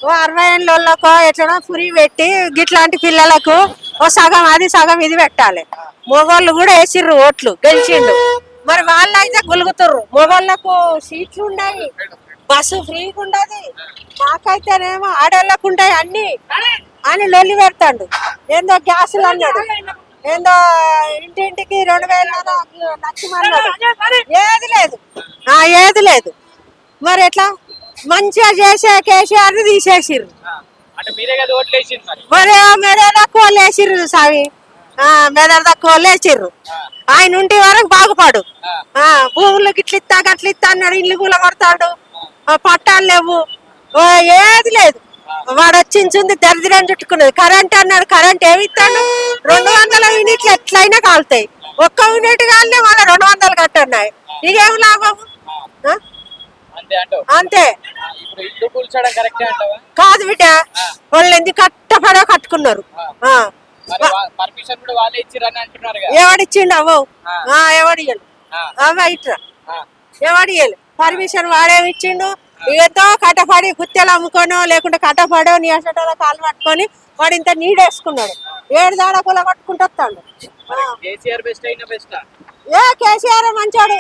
ఓ 60 ఏళ్ళకో ఎట్లనో ఫ్రీ పెట్టి గిట్లాంటి పిల్లలకు ఓ సగం అది సగం ఇది పెట్టాలి. మొగోళ్ళు కూడా వేసిర్రు ఓట్లు, గెలిచిండు. మరి వాళ్ళు అయితే గులుగుతుర్రు. మొగోళ్ళకు సీట్లు ఉన్నాయి, బస్సు ఫ్రీగా ఉండదు. మాకైతేనేమో ఆడోళ్ళకు ఉంటాయి అన్ని అని లొల్లి పెడతాడు. ఏందో గ్యాసులు అన్నాడు, ఏందో ఇంటింటికి 2000 లక్షమన్నాడు. ఏది లేదు, ఏది లేదు. మరి ఎట్లా మంచిగా చేసే కేసీఆర్ తీసేసిర్రు. మరి మెదడు తక్కువ వాళ్ళు వేసిర్రు స్వామి, మెదడు తక్కువ వాళ్ళు వేసిర్రు. ఆయన ఉంటే వరకు బాగుపడు. భూములు గిట్లిత్తా గట్లిత్తా అన్నాడు, ఇల్లు కూల కొడతాడు, పట్టాలు లేవు, ఏది లేదు. వాడు వచ్చింది దరిద్రం చుట్టుకున్నది. కరెంట్ అన్నాడు, కరెంట్ ఏమి ఇస్తాడు? 200 యూనిట్లు ఎట్లయినా కాలుతాయి. ఒక్క యూనిట్ కాలనే మళ్ళీ 200 కట్టన్నాయి. ఇదేం లాభం? అంతే కాదు బిడ్డ, వాళ్ళు ఎందుకు కట్టపడో కట్టుకున్నారు. ఎవడిచ్చిండు అవ్వ? ఎవడియ్యను అవ్వ ఇట్రా, ఎవడియ్యలు పర్మిషన్? వాడేమి ఇచ్చిండు? ఏదో కట్టపడి గుత్తెలు అమ్ముకోనో లేకుంటే కట్టపడో నీ అసటోళ్ళ కాలు పట్టుకొని వాడు ఇంత నీడేసుకున్నాడు. 7 దాడా కుల పట్టుకుంటూ వస్తాడు. కేసీఆర్ మంచోడు.